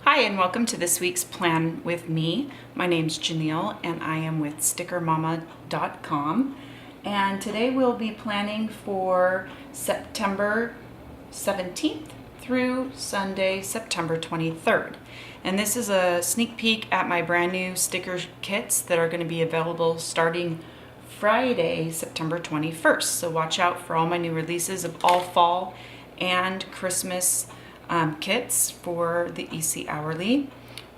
Hi, and welcome to this week's Plan with me. My name's Janelle and I am with stickermama.com, and today we'll be planning for September 17th through Sunday, September 23rd. And this is a sneak peek at my brand new sticker kits that are going to be available starting Friday, September 21st. So watch out for all my new releases of all fall and Christmas kits for the EC Hourly.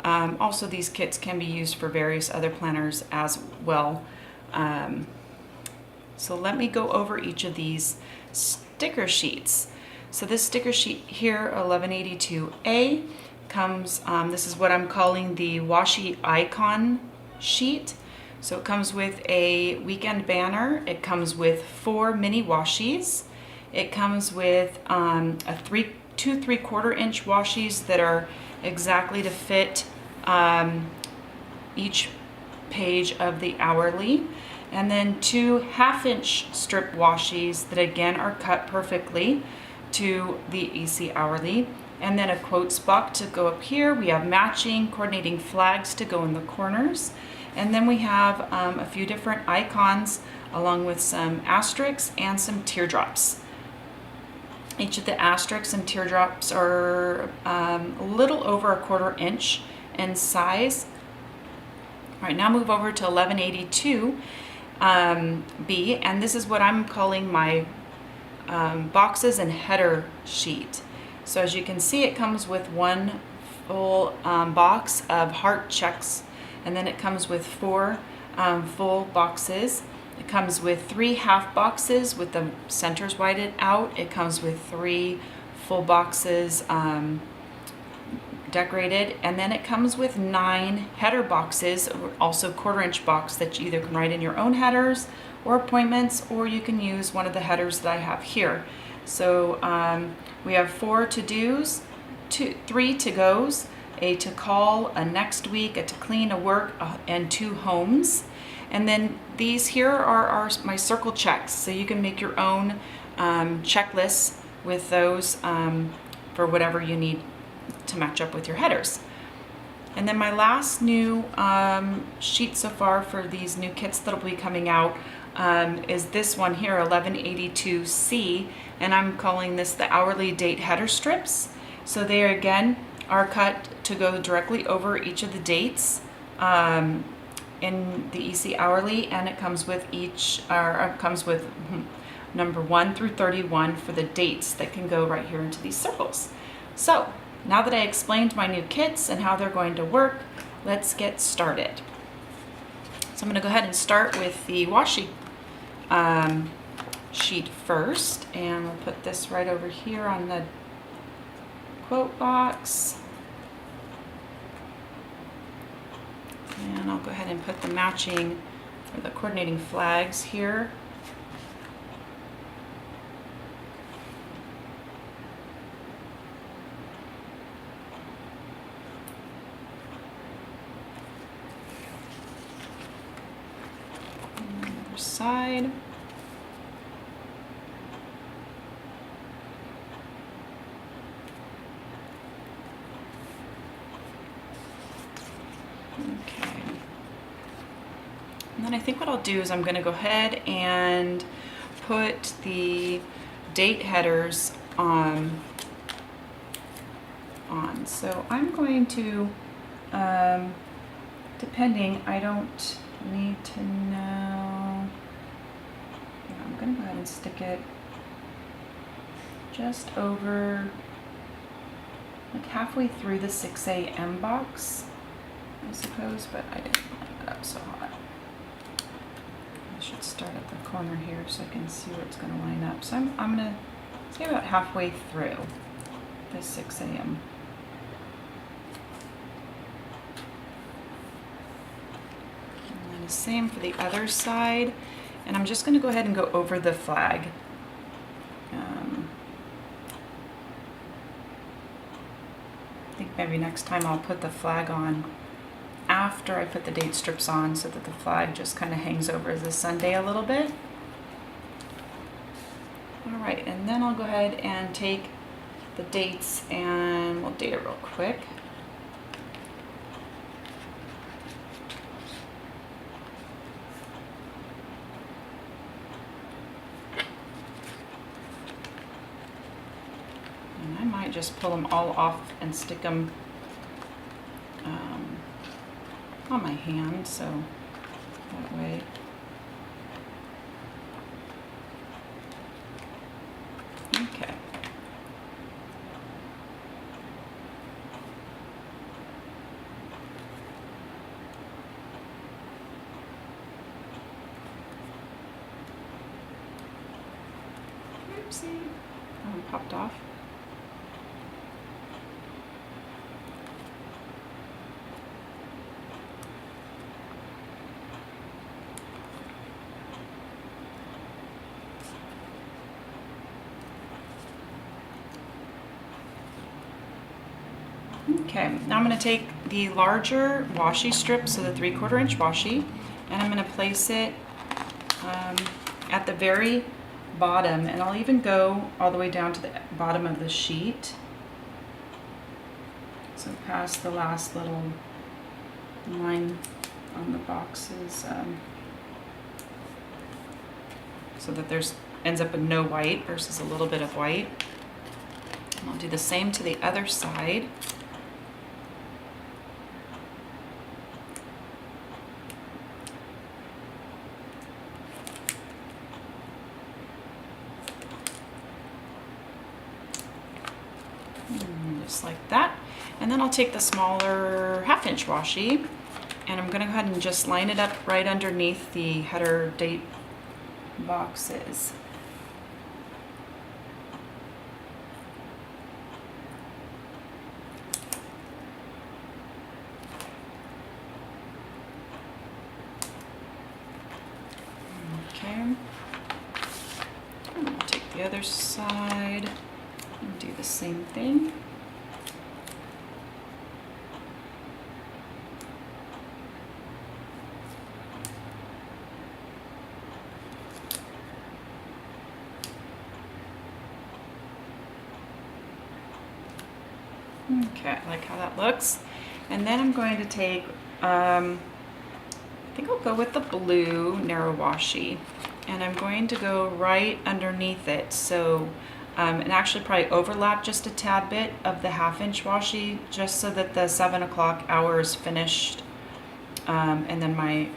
Also, these kits can be used for various other planners as well. So let me go over each of these sticker sheets. So this sticker sheet here, 1182A, comes, this is what I'm calling the washi icon sheet. So it comes with a weekend banner. It comes with 4 mini washies. It comes with two 3/4 inch washies that are exactly to fit each page of the hourly, and then 2 1/2 inch strip washies that again are cut perfectly to the EC Hourly, and then a quotes box to go up here. We have matching coordinating flags to go in the corners, and then we have a few different icons along with some asterisks and some teardrops. Each of the asterisks and teardrops are a little over 1/4 inch in size. All right, now move over to 1182 B, and this is what I'm calling my boxes and header sheet. So as you can see, it comes with 1 full box of heart checks, and then it comes with 4 full boxes. It comes with 3 half boxes with the centers whited out. It comes with 3 full boxes decorated, and then it comes with 9 header boxes, also 1/4 inch box that you either can write in your own headers or appointments, or you can use one of the headers that I have here. So we have 4 to-dos, 3 to-goes, a to call, a next week, a to clean, a work, and 2 homes. And then these here are my circle checks, so you can make your own checklists with those for whatever you need to match up with your headers. And then my last new sheet so far for these new kits that'll be coming out is this one here, 1182C, and I'm calling this the hourly date header strips. So they again are cut to go directly over each of the dates in the EC Hourly, and it comes with number 1 through 31 for the dates that can go right here into these circles. So now that I explained my new kits and how they're going to work, let's get started. So I'm going to go ahead and start with the washi sheet first, and we'll put this right over here on the quote box. And I'll go ahead and put the matching or the coordinating flags here. And the other side. Okay. And then I think what I'll do is I'm going to go ahead and put the date headers on. So I'm going to, depending, I don't need to know. Yeah, I'm going to go ahead and stick it just over, like halfway through the 6 a.m. box, I suppose, but I didn't line it up so hot. I should start at the corner here so I can see where it's going to line up. So I'm going to say about halfway through the 6 a.m. And then the same for the other side. And I'm just going to go ahead and go over the flag. I think maybe next time I'll put the flag on after I put the date strips on, so that the flag just kind of hangs over the Sunday a little bit. All right, and then I'll go ahead and take the dates and we'll date it real quick. just pull them all off and stick them on my hand, so that way. Okay. Oopsie. That one popped off. Okay, now I'm going to take the larger washi strip, so the 3/4 inch washi, and I'm going to place it at the very bottom, and I'll even go all the way down to the bottom of the sheet. So past the last little line on the boxes, so that there's ends up with no white versus a little bit of white. And I'll do the same to the other side. Just like that. And then I'll take the smaller 1/2 inch washi, and I'm going to go ahead and just line it up right underneath the header date boxes. Okay. And I'll take the other side and do the same thing. Okay, I like how that looks. And then I'm going to take, I think I'll go with the blue narrow washi, and I'm going to go right underneath it. So, and actually probably overlap just a tad bit of the 1/2 inch washi, just so that the 7 o'clock hour is finished. And then my,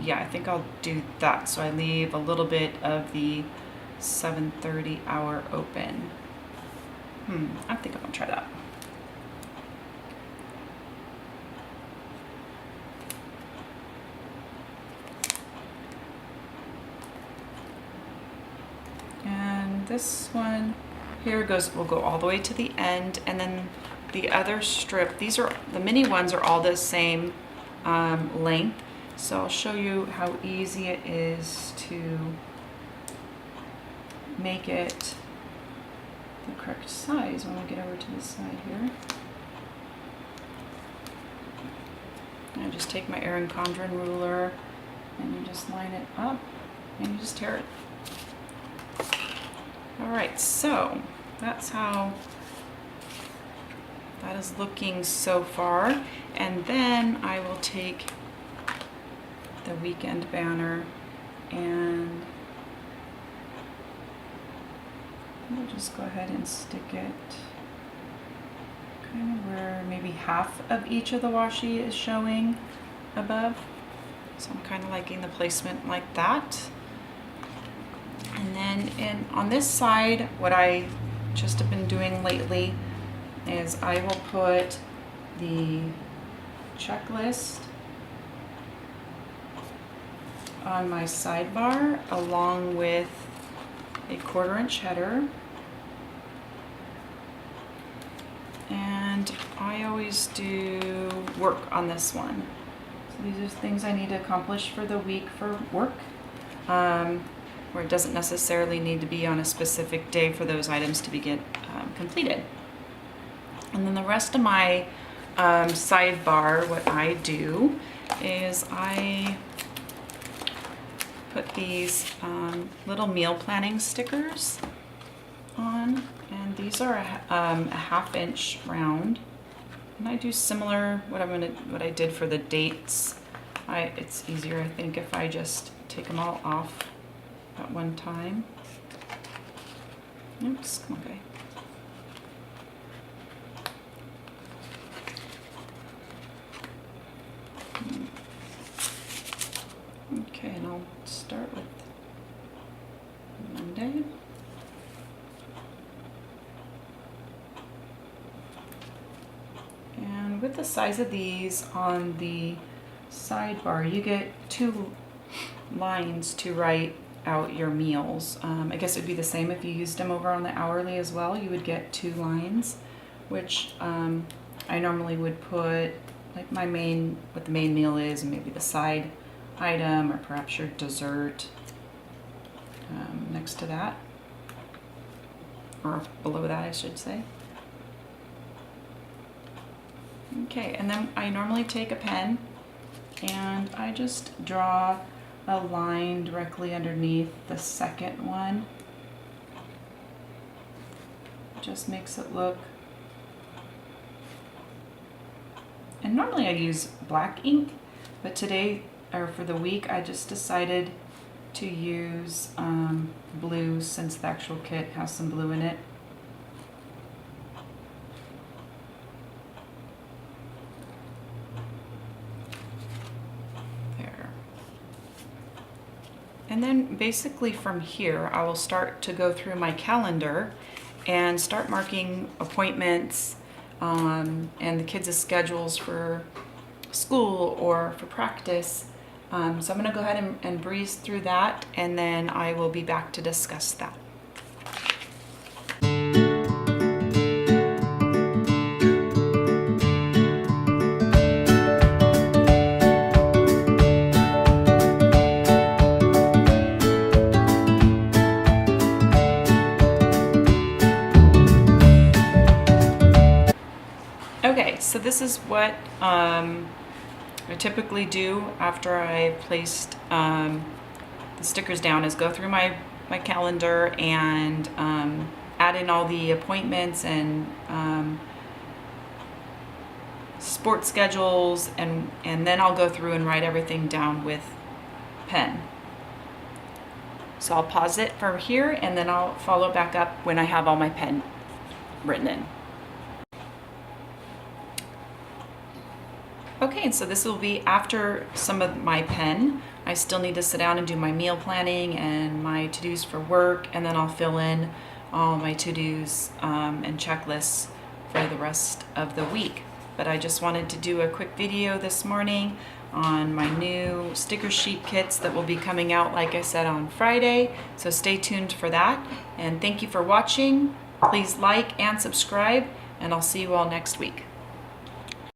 yeah, I think I'll do that. So I leave a little bit of the 7:30 hour open. I think I'm gonna try that. And this one here goes, will go all the way to the end, and then the other strip, these are, the mini ones are all the same length. So I'll show you how easy it is to make it the correct size when we get over to this side here. I just take my Erin Condren ruler and you just line it up and you just tear it. Alright, so that's how that is looking so far. And then I will take the weekend banner and we'll just go ahead and stick it kind of where maybe half of each of the washi is showing above. So I'm kind of liking the placement like that. And then on this side, what I just have been doing lately is I will put the checklist on my sidebar along with a 1/4 inch header. And I always do work on this one. So these are things I need to accomplish for the week for work, where it doesn't necessarily need to be on a specific day for those items to be completed. And then the rest of my sidebar, what I do is I put these little meal planning stickers on, and these are a 1/2 inch round. And I do similar what I did for the dates. It's easier, I think, if I just take them all off at one time. Oops, come on, guy. Okay, and I'll start with Monday. And with the size of these on the sidebar, you get 2 lines to write out your meals. I guess it'd be the same if you used them over on the hourly as well. You would get 2 lines, which I normally would put like what the main meal is, and maybe the side item, or perhaps your dessert next to that, or below that, I should say. Okay, and then I normally take a pen and I just draw a line directly underneath the second one. Just makes it look, and normally I use black ink, but today, or for the week, I just decided to use blue, since the actual kit has some blue in it. There. And then basically from here, I will start to go through my calendar and start marking appointments and the kids' schedules for school or for practice. So I'm going to go ahead and breeze through that, and then I will be back to discuss that. Okay, so this is what I typically do after I've placed the stickers down, is go through my calendar and add in all the appointments and sports schedules, and then I'll go through and write everything down with pen. So I'll pause it for here, and then I'll follow back up when I have all my pen written in. Okay, so this will be after some of my pen. I still need to sit down and do my meal planning and my to-dos for work, and then I'll fill in all my to-dos and checklists for the rest of the week. But I just wanted to do a quick video this morning on my new sticker sheet kits that will be coming out, like I said, on Friday. So stay tuned for that. And thank you for watching. Please like and subscribe, and I'll see you all next week.